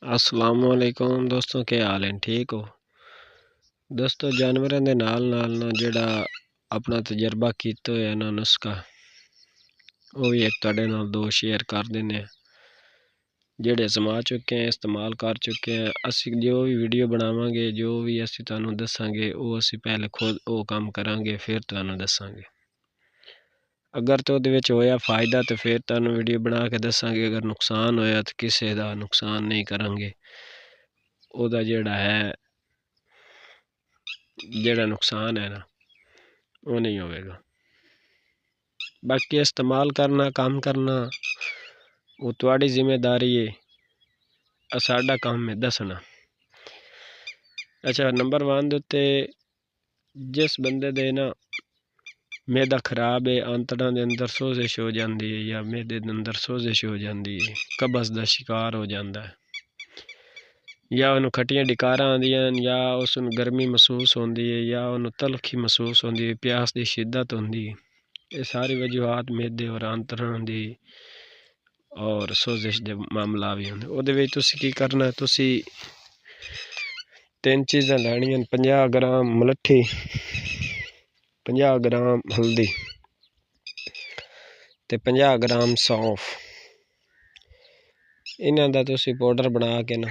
अस्सलामुअलैकुम दोस्तों, क्या हाल है? ठीक हो दोस्तों? जानवरों के नाल नाल ना जिहड़ा अपना तजर्बा कीता होया ना नुस्खा, वो भी एक तुहाडे नाल दो शेयर कर देने, जिहड़े आजमा चुके हैं, इस्तेमाल कर चुके हैं। असी जो भी वीडियो बनावांगे, जो भी असी तुहानू दसांगे, वो असी पहले खुद वो काम करांगे, फिर तुहानू दसांगे। अगर तो उहदे विच होया फायदा तो फिर तुहानू वीडियो बना के दसांगे, अगर नुकसान होया तो किसी दा नुकसान नहीं करांगे। ਉਹਦਾ ਜਿਹੜਾ नुकसान है ना वो नहीं होगा। बाकी इस्तेमाल करना, काम करना वो तुम्हारी जिम्मेदारी है, साडा काम है दसना। अच्छा, नंबर 1 ਦੇ ਉੱਤੇ जिस बंदे दे ना मैदा खराब है, आंतड़ां दे अंदर सोजिश हो जाती है या मैदे दे अंदर सोजिश हो जाती है, कब्ज़ का शिकार हो जाता है, या उन्होंने खट्टियां डिकारां आंदियां या उसनूं गर्मी महसूस होती है या उन्होंने तलखी महसूस होती है, प्यास की शिद्दत होती है। ये सारी वजूहात मैदे और आंतड़ां दी और सोजिश के मामला भी होंगे। उहदे विच तुसीं की करना, तुसीं 3 चीज़ां लैणियां: 50 ग्राम मलट्ठी, 50 ग्राम हल्दी ते 50 ग्राम सौंफ। इन्हां दा तुसीं पाउडर बना के ना,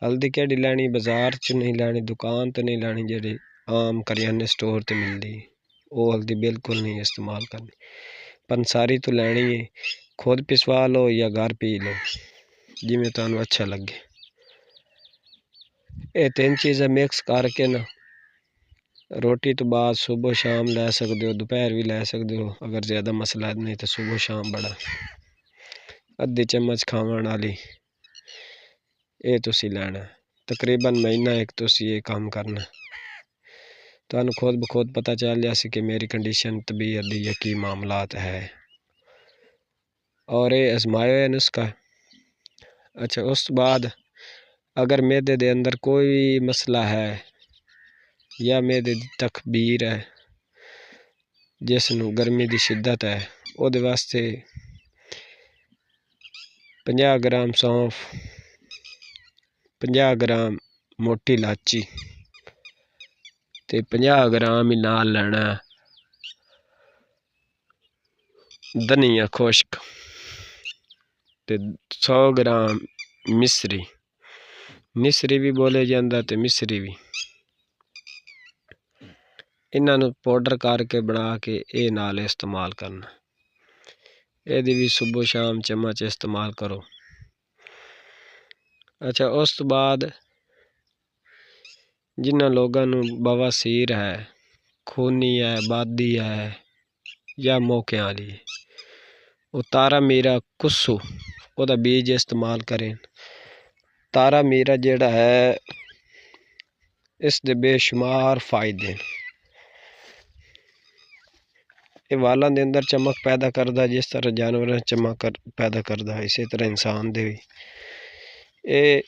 हल्दी केड़ी लैनी, बाजार च नहीं लैनी, दुकान तो नहीं लैनी, जेह्ड़ी आम करियाने स्टोर ते मिलदी, वो हल्दी बिल्कुल नहीं इस्तेमाल करनी। पंसारी तो लैनी है, खुद पिसवा लो या घर पी लो, जिमें तुहानू अच्छा लगे। ये 3 चीज़ें मिक्स करके ना रोटी तो बाद सुबह शाम लै सकते हो, दोपहर भी लै सकते हो, अगर ज़्यादा मसला नहीं तो सुबह शाम बड़ा अद्धी चम्मच खावन वाली ये तुसी लैना। तकरीबन महीना एक तुसी ये काम करना, तुहानू खुद ब खुद पता चल जासी कि मेरी कंडीशन तबीयत दी या की मामलात है। और ये आजमाया नुस्खा। अच्छा, उस बाद अगर मैदे दे अंदर कोई मसला है या मैदे दी तकबीर है, जिसनू गर्मी की शिद्दत है, उहदे वास्ते 50 ग्राम सौंफ, 50 ग्राम मोटी इलाची ते 50 ग्राम ही नाल लैना धनिया खुश्क ते 100 ग्राम मिसरी भी बोले जाता ते मिसरी भी। इन्हों पाउडर करके बना के ये नाल इस्तेमाल करना। यदि भी सुबह शाम चम्मच इस्तेमाल करो। अच्छा, उस तो बाद जिन्होंने लोगों बवासीर है, खूनी है, बादी है या मौके वाली, वो तारा मीरा कुसू ओदा बीज इस्तेमाल करें। तारा मीरा जेड़ा है इस दे बेशुमार फायदे। ये वालों के अंदर चमक पैदा करता, जिस तरह जानवर चमक पैदा करता है, इसी तरह इंसान दे भी। ये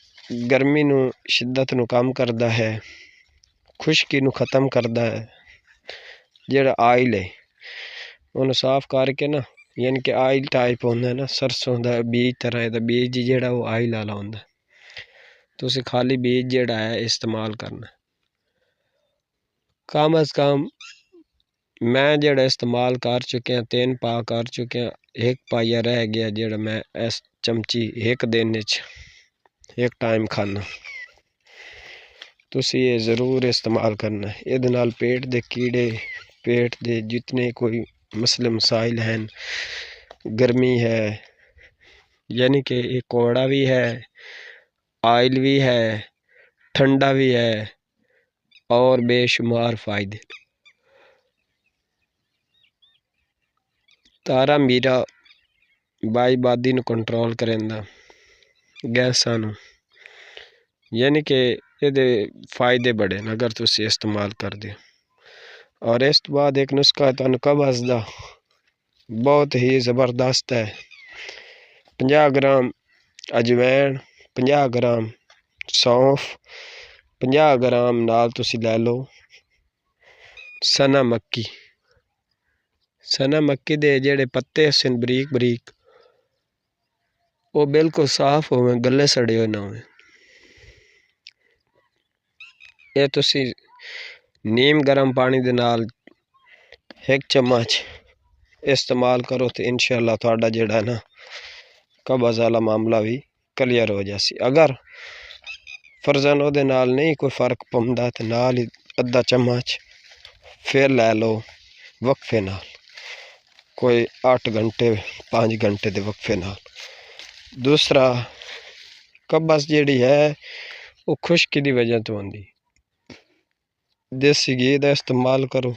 गर्मी नू शिद्दत नू कम करता है, खुश्की नू ख़त्म करता है। जेड़ा आयल है उन्हें साफ करके ना, यानी कि आयल टाइप होंदा है ना, सरसों का बीज तरह का बीज जेड़ा वो आयल वाला होंदा। तुसीं खाली बीज जेड़ा है इस्तेमाल करना। कम अज कम मैं जेड़ा इस्तेमाल कर चुके हैं 3 पा कर चुके हैं, 1 पाइया रह गया जेड़ा मैं इस चमची एक दिन एक टाइम खाना। तुसीं ये ज़रूर इस्तेमाल करना। इहदे नाल पेट दे कीड़े, पेट दे जितने कोई मसले मसाइल हैं, गर्मी है, यानी कि ये कौड़ा भी है, आयल भी है, ठंडा भी है और बेशुमार फायदे। तारा मीरा बादी नू कंट्रोल करेंदा, गैसां नू, यानी कि ये फायदे बड़े न अगर तुसीं इस्तेमाल करदे हो। और इस तो बाद एक नुस्खा तुहानू कब्ज़ दा बहुत ही ज़बरदस्त है। 50 ग्राम अजवैन, 50 ग्राम सौंफ, 50 ग्राम नाल तुसीं लै लो सना मक्की। सना मक्की दे जेड़े पत्ते सन बरीक बरीक, वो बिल्कुल साफ होवें, गले सड़े हुए ना होवें, ਇਹ ਤੁਸੀਂ नीम गर्म पानी दे नाल 1 चम्मच इस्तेमाल करो तो इंशाअल्लाह थोड़ा जेड़ा ना कब्ज़ वाला मामला भी क्लियर हो जासी। अगर फर्जन ओहदे नाल नहीं कोई फ़र्क पौंदा तो नाल ही अद्धा चम्मच फिर लै लो वक्फे नाल, कोई 8 घंटे 5 घंटे के वक्फे नाल। दूसरा, कब्ज़ जिहड़ी है वो खुश्की की वजह तो आंदी। देसी घी का इस्तेमाल करो,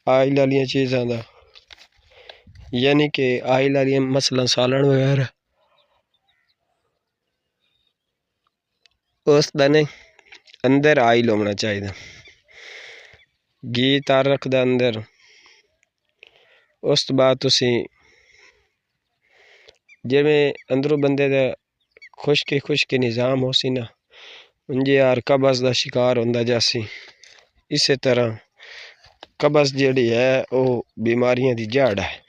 आयल वाली चीज़ों का, यानी कि आयल वाली मसलन सालन वगैरह, उसका नहीं अंदर आयल होना चाहिए, घी तार रखदा अंदर। उस तो बाद तुसी जिवें अंदरों बंदे का खुश्की निज़ाम हो सी ना, उंजे यार कब्ज़ का शिकार होंदा जासी। इस तरह कब्ज़ जिहड़ी है वो बीमारियां दी जड़ है।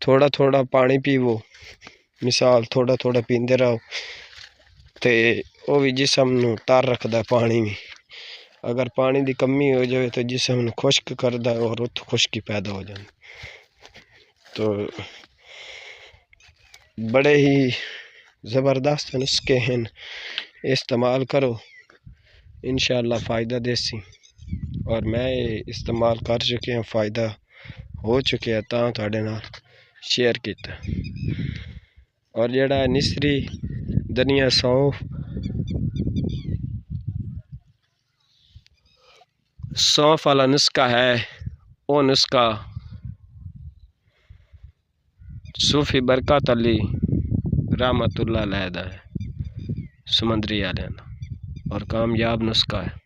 थोड़ा थोड़ा पानी पीवो, मिसाल थोड़ा थोड़ा पींदे रहो तो वह भी जिसम नूं तर रखदा पानी भी। अगर पानी की कमी हो जाए तो जिसम नूं खुश्क करदा और उत्थों खुश्की पैदा हो जाती। तो बड़े ही ज़बरदस्त नुस्खे हैं, इस्तेमाल करो, इंशाअल्लाह फ़ायदा देसी। और मैं इस्तेमाल कर चुके हैं, फ़ायदा हो चुके हैं, तां तुहाडे नाल शेयर किया। और जेड़ा निसरी धनिया सौंफ वाला नुस्खा है, वो नुस्खा सूफी बरकत अली रहमतुल्लाह अलैह दा है, समंदरी वाले और कामयाब नुस्खा है।